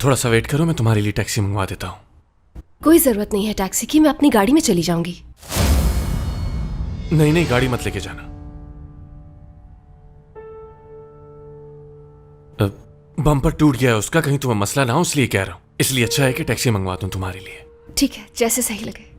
थोड़ा सा वेट करो, मैं तुम्हारे लिए टैक्सी मंगवा देता हूँ। कोई जरूरत नहीं है टैक्सी की, मैं अपनी गाड़ी में चली जाऊंगी। नहीं नहीं, गाड़ी मत लेके जाना। बम्पर टूट गया है उसका, कहीं तुम्हें मसला ना हो इसलिए कह रहा हूँ। इसलिए अच्छा है कि टैक्सी मंगवा दूं तुम्हारे लिए। ठीक है, जैसे सही लगे।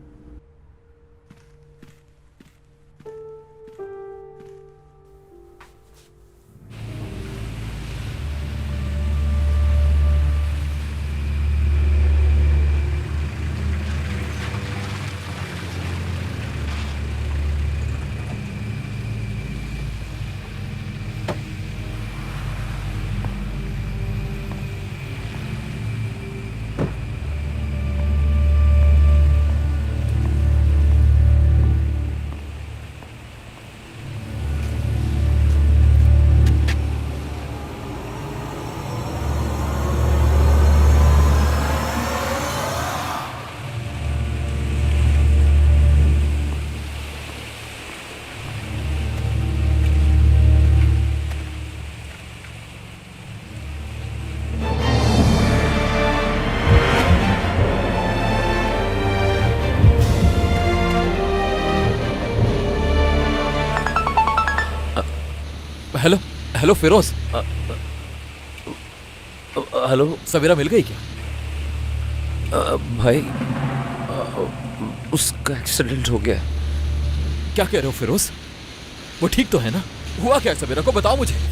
Hello hello Firoz. हेलो सवेरा मिल गई क्या? भाई, उसका एक्सीडेंट हो गया। क्या कह रहे हो फिरोज? वो ठीक तो है ना? हुआ क्या सवेरा को बताओ मुझे।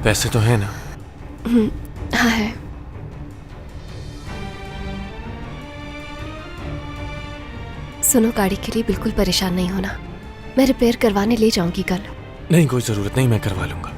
पैसे तो है ना? हाँ है। सुनो, गाड़ी के लिए बिल्कुल परेशान नहीं होना, मैं रिपेयर करवाने ले जाऊंगी कल। नहीं, कोई जरूरत नहीं, मैं करवा लूंगा।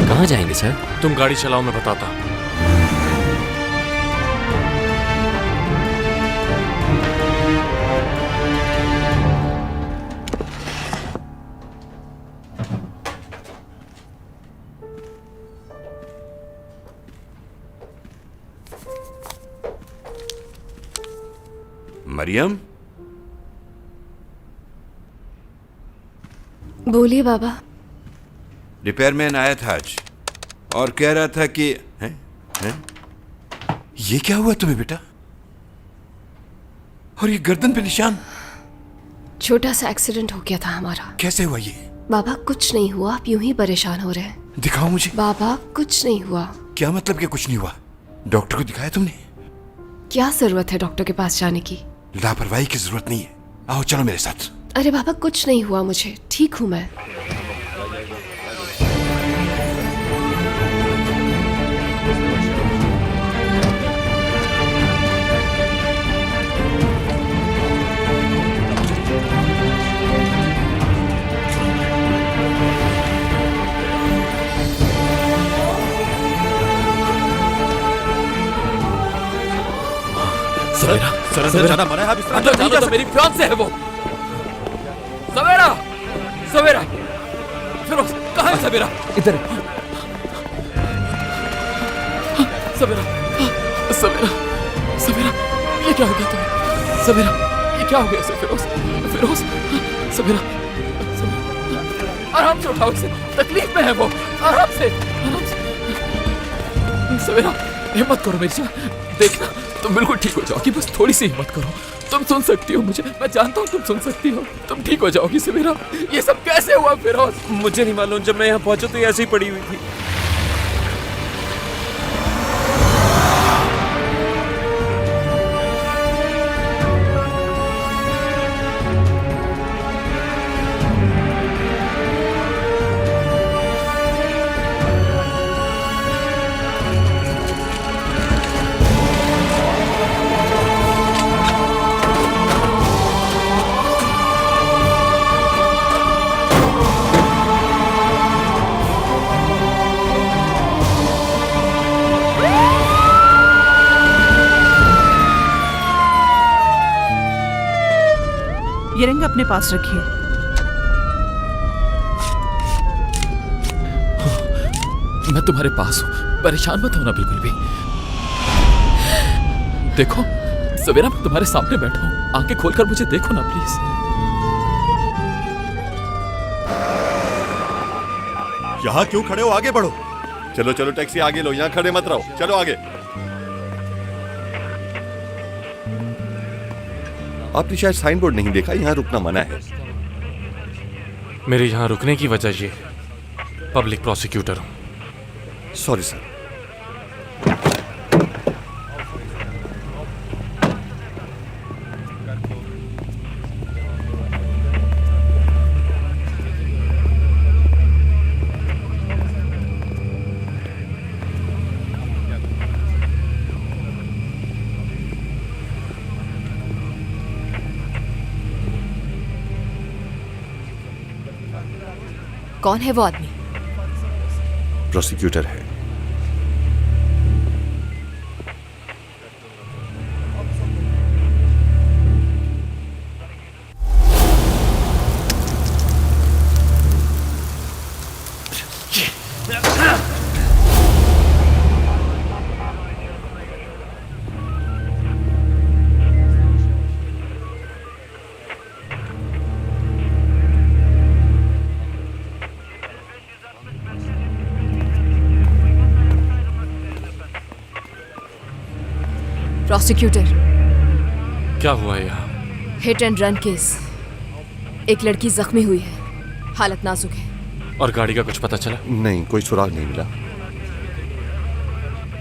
कहाँ जाएंगे सर? तुम गाड़ी चलाओ, मैं बताता हूँ। मरियम, बोलिए बाबा। रिपेयरमैन आया था आज और कह रहा था कि हैं? ये क्या हुआ तुम्हें बेटा? और ये गर्दन पे निशान? छोटा सा एक्सीडेंट हो गया था हमारा। कैसे हुआ ये? बाबा कुछ नहीं हुआ, आप यूं ही परेशान हो रहे हैं। दिखाओ मुझे। बाबा कुछ नहीं हुआ। क्या मतलब कि कुछ नहीं हुआ? डॉक्टर को दिखाया तुमने? क्या जरूरत है डॉक्टर के पास जाने की? लापरवाही की जरूरत नहीं है, आओ चलो मेरे साथ। अरे बाबा कुछ नहीं हुआ मुझे, ठीक हूं मैं। सवेरा सरेंडर जाना मना है, आप इस तरह अंदर नहीं जाना जा तो मेरी फियांसे है वो। सवेरा सवेरा फिरोज कहाँ है सवेरा? इधर सवेरा सवेरा सवेरा ये क्या हो गया तुम्हें? सवेरा ये क्या हो गया इसे? फिरोज फिरोज सवेरा सवेरा आराम से उठाओ इसे, तकलीफ में है वो, आराम से आराम से। सवेरा हिम्मत करो मेरी जान, देखना तुम बिल्कुल ठीक हो जाओगी, बस थोड़ी सी हिम्मत करो। तुम सुन सकती हो मुझे, मैं जानता हूँ तुम सुन सकती हो, तुम ठीक हो जाओगी सवेरा। ये सब कैसे हुआ फिरोज? मुझे नहीं मालूम, जब मैं यहाँ पहुंचा तो ये ऐसे ही पड़ी हुई थी। ये रंग अपने पास रखिए। मैं तुम्हारे पास हूँ, परेशान मत होना बिल्कुल भी। देखो सवेरा मैं तुम्हारे सामने बैठा हूँ, आंखें खोलकर मुझे देखो ना प्लीज। यहाँ क्यों खड़े हो, आगे बढ़ो। चलो चलो टैक्सी आगे लो, यहाँ खड़े मत रहो, चलो आगे। आपने शायद साइन बोर्ड नहीं देखा, यहाँ रुकना मना है। मेरे यहाँ रुकने की वजह ये पब्लिक प्रोसिक्यूटर हूँ। Sorry sir. कौन है वो आदमी? प्रोसिक्यूटर है। प्रोसिक्यूटर, क्या हुआ यहाँ? Hit and run case. एक लड़की जख्मी हुई है, हालत नाजुक है। और गाड़ी का कुछ पता चला? नहीं, कोई सुराग नहीं मिला।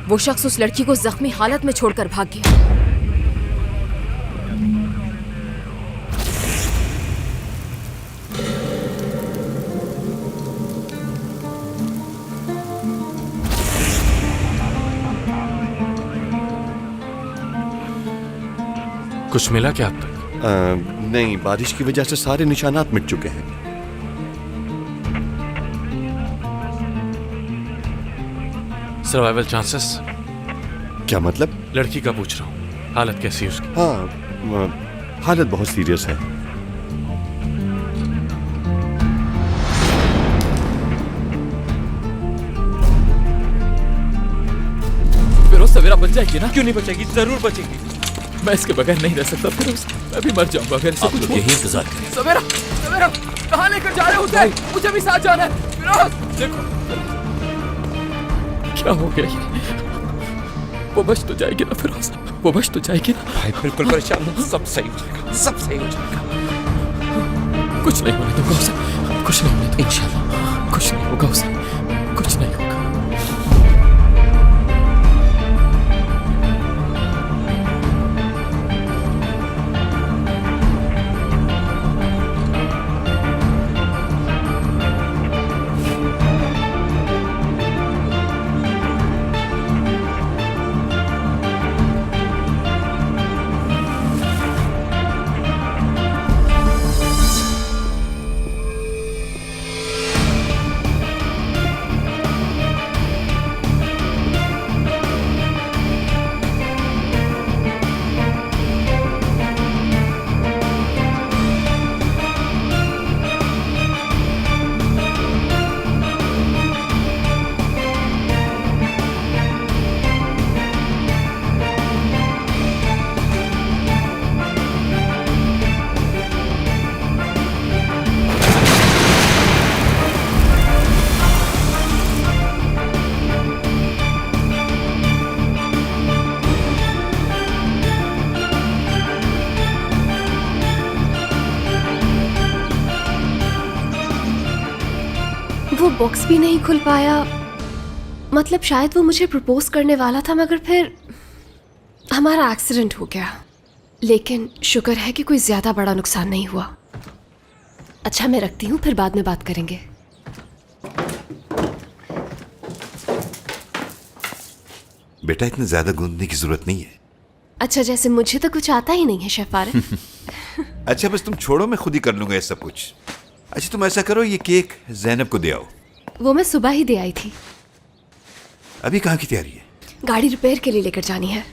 वो शख्स उस लड़की को जख्मी हालत में छोड़कर भाग गया। कुछ मिला क्या अब तक? नहीं, बारिश की वजह से सारे निशानात मिट चुके हैं। Survival chances? क्या मतलब? लड़की का पूछ रहा हूँ, हालत कैसी है उसकी? हाँ, हालत बहुत सीरियस है। फिरोज सवेरा बच जाएगी ना? क्यों नहीं बचेगी, जरूर बचेगी। मैं इसके बगैर नहीं रह सकता फिरोज, मैं भी मर जाऊंगा अगर इसे कुछ यही इंतजार करें। सवेरा सवेरा कहाँ लेकर जा रहे हो उसे? मुझे भी साथ जाना है। फिरोज देखो क्या हो गया ये? वो बच तो जाएगी ना फिरोज, वो बच तो जाएगी ना? भाई बिल्कुल परेशान मत, सब सही हो जाएगा, सब सही हो जाएगा। कुछ नहीं होने दूंगा उसे, कुछ नहीं होने दूंगा इंशाल्लाह, कुछ नहीं होगा उसे, कुछ नहीं होगा। बॉक्स भी नहीं खुल पाया। मतलब शायद वो मुझे प्रपोज करने वाला था, मगर फिर हमारा एक्सीडेंट हो गया। लेकिन शुक्र है कि कोई ज्यादा बड़ा नुकसान नहीं हुआ। अच्छा, मैं रखती हूँ, फिर बाद में बात करेंगे। बेटा, इतने ज्यादा गूंदने की जरूरत नहीं है। अच्छा, जैसे मुझे तो कुछ आता ही नहीं है शेफ फारिद। अच्छा, बस तुम छोड़ो, मैं खुद ही कर लूंगा ये सब कुछ। अच्छा, तुम ऐसा करो, ये केक जैनब को दे आओ। वो मैं सुबह ही दे आई थी। अभी कहाँ की तैयारी है? गाड़ी रिपेयर के लिए लेकर जानी है।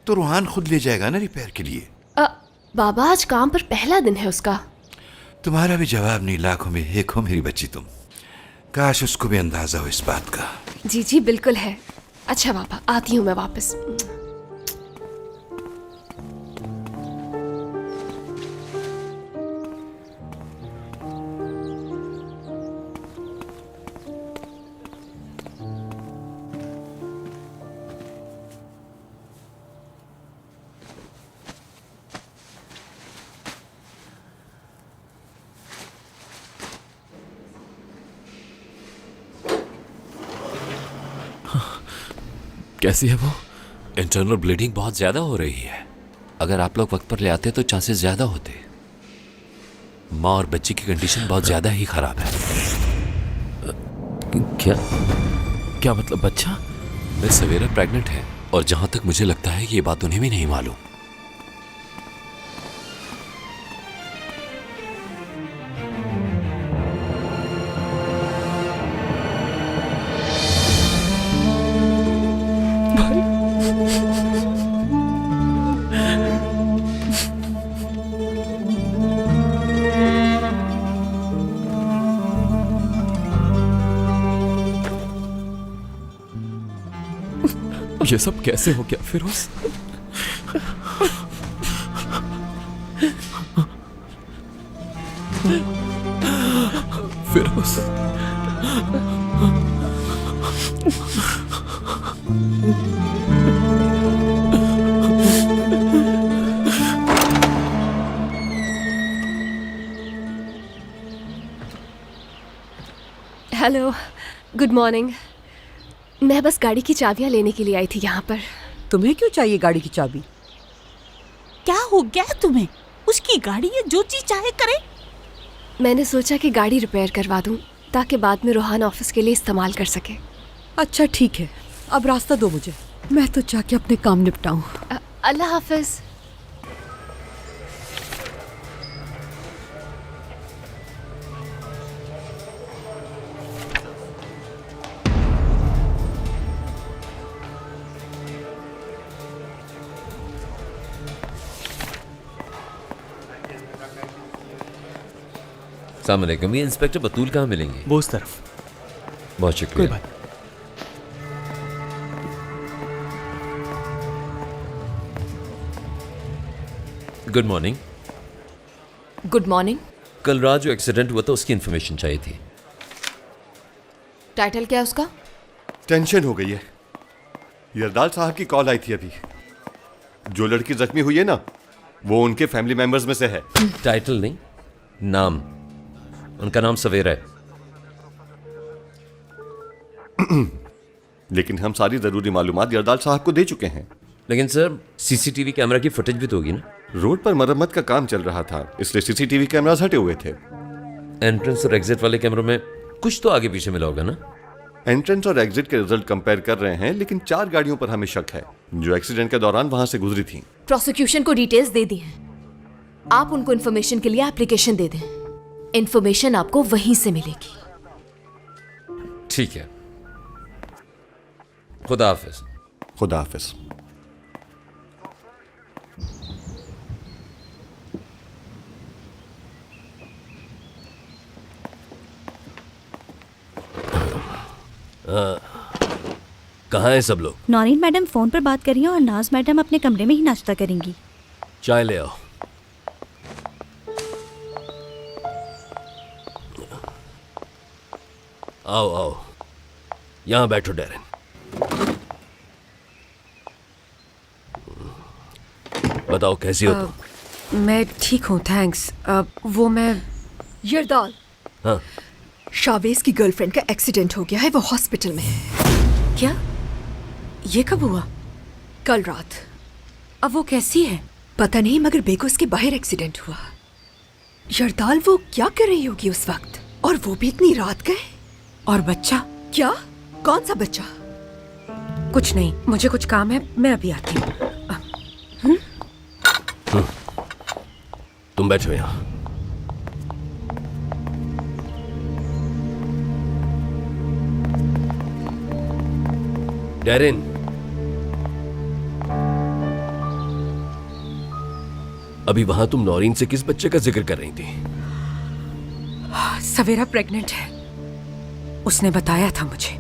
तो रूहान खुद ले जाएगा ना रिपेयर के लिए। बाबा, आज काम पर पहला दिन है उसका। तुम्हारा भी जवाब नहीं, लाखों में एक हो मेरी बच्ची तुम। काश उसको भी अंदाजा हो इस बात का। जी जी बिल्कुल है। अच्छा बाबा, आती हूँ मैं वापस। कैसी है वो? इंटरनल ब्लीडिंग बहुत ज्यादा हो रही है। अगर आप लोग वक्त पर ले आते तो चांसेस ज्यादा होते। माँ और बच्ची की कंडीशन बहुत ज्यादा ही खराब है। क्या मतलब बच्चा? मिस सवेरा प्रेग्नेंट है और जहां तक मुझे लगता है ये बात उन्हें भी नहीं मालूम। ये सब कैसे हो गया Firoz? Firoz, hello, good morning. मैं बस गाड़ी की चाबियां लेने के लिए आई थी यहाँ पर। तुम्हें क्यों चाहिए गाड़ी की चाबी? क्या हो गया तुम्हें? उसकी गाड़ी है, जो चीज चाहे करे। मैंने सोचा कि गाड़ी रिपेयर करवा दूं ताकि बाद में रोहान ऑफिस के लिए इस्तेमाल कर सके। अच्छा ठीक है, अब रास्ता दो मुझे, मैं तो जाके अपने काम निपटाऊं। अल्लाह हाफिज। अस्सलाम वालेकुम, ये इंस्पेक्टर बतूल कहाँ मिलेंगे? वो उस तरफ। बहुत शुक्रिया। कोई बात। Good morning. Good morning. कल रात जो एक्सीडेंट हुआ था उसकी इन्फॉर्मेशन चाहिए थी। टाइटल क्या है उसका? टेंशन हो गई है। यरदाल साहब की कॉल आई थी अभी। जो लड़की जख्मी हुई है ना, वो उनके फैमिली मेंबर्स में से है। टाइटल नहीं, नाम। उनका नाम सवेरा है। लेकिन हम सारी जरूरी मालूमात यरदाल साहब को दे चुके हैं। लेकिन सर, सीसीटीवी कैमरा की फुटेज भी तो होगी ना? रोड पर मरम्मत का काम चल रहा था, इसलिए सीसीटीवी कैमरास हटे हुए थे। एंट्रेंस और एग्जिट वाले कैमरों में कुछ तो आगे पीछे मिला होगा ना? एंट्रेंस और एग्जिट के रिजल्ट कंपेयर कर रहे हैं, लेकिन 4 गाड़ियों पर हमें शक है जो एक्सीडेंट के दौरान वहां से गुजरी थी। प्रोसिक्यूशन को डिटेल्स दे दी हैं। आप उनको इन्फॉर्मेशन के लिए एप्लीकेशन दे दें। इन्फॉर्मेशन आपको वहीं से मिलेगी। ठीक है, खुदा हाफिज। खुदा हाफिज। कहाँ हैं सब लोग? नौरीन मैडम फोन पर बात कर रही हैं और नाज मैडम अपने कमरे में ही नाश्ता करेंगी। चाय ले आओ। आओ आओ, यहां बैठो डैरेन। बताओ कैसी हो तुम? मैं ठीक हूँ, थैंक्स। वो मैं यरदाल, हाँ, शावेज की गर्लफ्रेंड का एक्सीडेंट हो गया है, वो हॉस्पिटल में है। क्या? ये कब हुआ? कल रात। अब वो कैसी है? पता नहीं, मगर बेगोस के बाहर एक्सीडेंट हुआ। यरदाल वो क्या कर रही होगी उस वक्त, और वो भी इतनी रात गए। और बच्चा? क्या? कौन सा बच्चा? कुछ नहीं, मुझे कुछ काम है, मैं अभी आती हूँ। तुम बैठो यहाँ। डैरिन, अभी वहां तुम नौरीन से किस बच्चे का जिक्र कर रही थी? सवेरा प्रेग्नेंट है, उसने बताया था मुझे,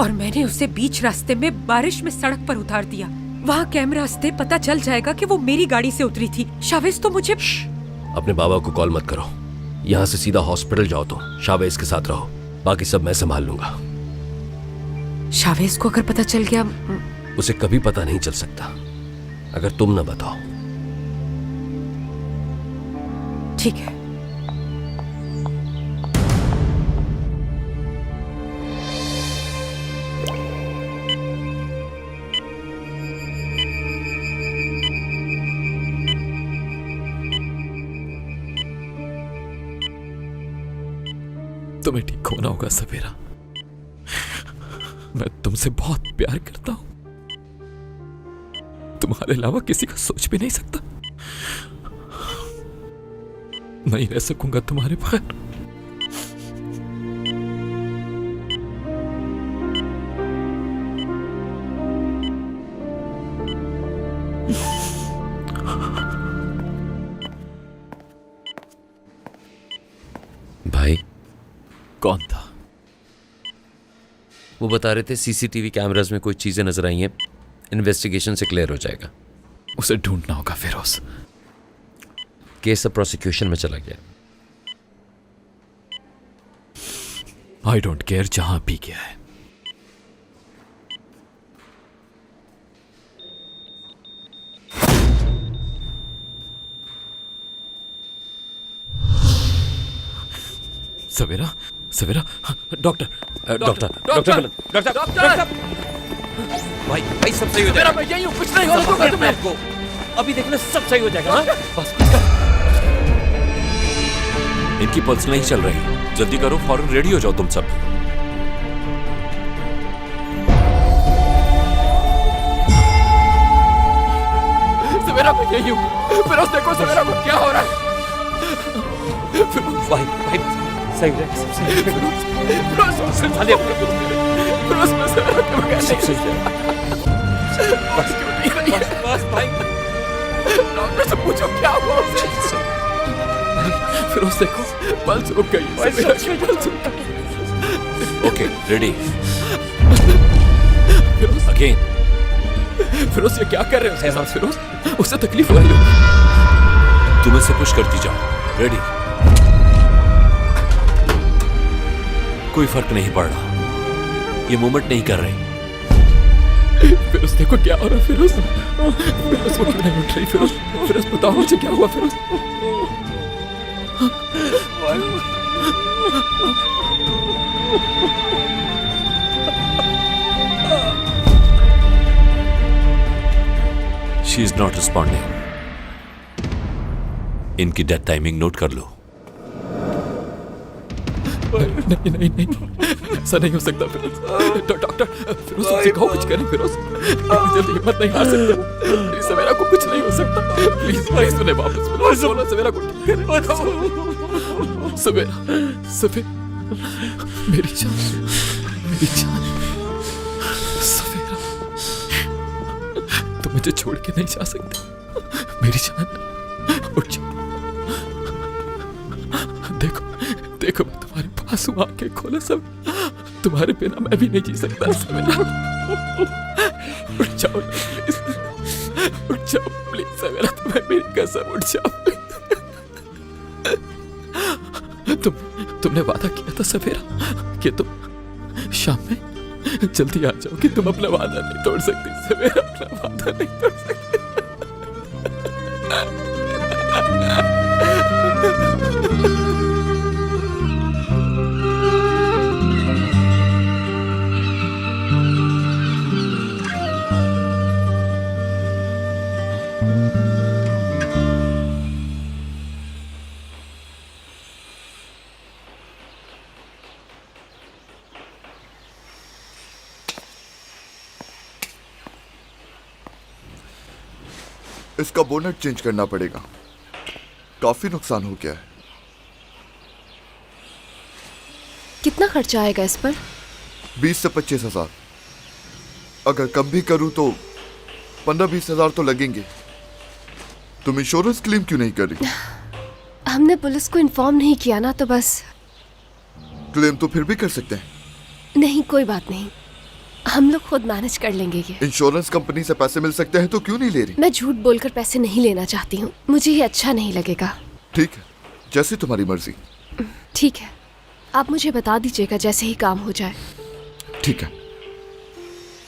और मैंने उसे बीच रास्ते में बारिश में सड़क पर उतार दिया। वहाँ कैमरा से पता चल जाएगा कि वो मेरी गाड़ी से उतरी थी। शावेज तो मुझे... अपने बाबा को कॉल मत करो, यहाँ से सीधा हॉस्पिटल जाओ। तुम शावेज के साथ रहो, बाकी सब मैं संभाल लूंगा। शावेज को अगर पता चल गया... उसे कभी पता नहीं चल सकता अगर तुम न बताओ। ठीक है। तुम्हें ठीक होना होगा सवेरा, मैं तुमसे बहुत प्यार करता हूं, तुम्हारे अलावा किसी का सोच भी नहीं सकता। नहीं रह सकूंगा तुम्हारे बगैर। भाई, कौन था? वो बता रहे थे सीसीटीवी कैमरास में कोई चीजें नजर आई हैं, इन्वेस्टिगेशन से क्लियर हो जाएगा। उसे ढूंढना होगा फिरोज। केस अब प्रोसिक्यूशन में चला गया। आई डोंट केयर जहां भी गया है। सवेरा, सवेरा, डॉक्टर, डॉक्टर, डॉक्टर, डॉक्टर, भाई भाई सब सही हो जाएगा। मैं यही हूं, कुछ नहीं होगा तुम्हें। आपको अभी देखना सब सही हो जाएगा। बस इनकी पल्स नहीं चल रही, जल्दी करो, फौरन रेडी हो जाओ तुम सब। सवेरा मैं यही हूं, फिरोज देखो सवेरा को क्या हो रहा है। भाई भाई सही हो जाएगा, सब सही हो जाएगा। फिरोज संभालिए अपने को। फिरोज मैं सवेरा के बगैर नहीं सही जाएगा। बस भाई, डॉक्टर से पूछो क्या हुआ उसे। फिरोज देखो पल्स रुक गई है। Okay ready. Firoz again. Firoz ये क्या कर रहे हो साहब? फिरोज उसे तकलीफ हो रही होगी। तुम इसे पुश करती जाओ। रेडी। कोई फर्क नहीं पड़ रहा, ये मूवमेंट नहीं कर रही। फिरोज देखो क्या हो रहा है। फिरोज वो क्यों नहीं उठ रही? फिरोज, फिरोज बताओ मुझे क्या हुआ? Firoz she is not responding. इनकी डेथ टाइमिंग नोट कर लो। नहीं नहीं नहीं, ऐसा नहीं हो सकता फिरोज। डॉक्टर, फिरोज तुमसे कहो कुछ करें। फिरोज जल्दी, हिम्मत नहीं हार सकते। सवेरा को कुछ नहीं हो सकता। प्लीज प्लीज उन्हें वापस बुलाओ। बोलो सवेरा को ठीक करें। सवेरा, सवेरा मेरी जान, मेरी जान। सवेरा तुम मुझे छोड़ के नहीं जा सकते मेरी जान। उठ जाओ। देखो देखो मैं तुम्हारे पास हूँ, आंखें खोलो। सब तुम्हारे बिना मैं भी नहीं जी सकता। सवेरा उठ जाओ प्लीज, उठ जाओ प्लीज। सवेरा तुम्हें मेरी कसम, उठ जाओ। तुमने वादा किया था सवेरा कि तुम शाम में जल्दी आ जाओ, कि तुम अपना वादा नहीं तोड़ सकती। सवेरा अपना वादा नहीं तोड़ सकती। इसका बोनट चेंज करना पड़ेगा। काफी नुकसान हो गया है। कितना खर्चा आएगा इस पर? 20 से 25 हजार। अगर कम भी करूं तो 15-20 हजार तो लगेंगे। तुम इंश्योरेंस क्लेम क्यों नहीं कर रही? हमने पुलिस को इन्फॉर्म नहीं किया ना, तो बस। क्लेम तो फिर भी कर सकते हैं। नहीं, कोई बात नहीं, हम लोग खुद मैनेज कर लेंगे ये। इंश्योरेंस कंपनी से पैसे मिल सकते हैं तो क्यों नहीं ले रही? मैं झूठ बोलकर पैसे नहीं लेना चाहती हूँ, मुझे ये अच्छा नहीं लगेगा। ठीक है, जैसी तुम्हारी मर्जी। ठीक है, आप मुझे बता दीजिएगा जैसे ही काम हो जाए। ठीक है।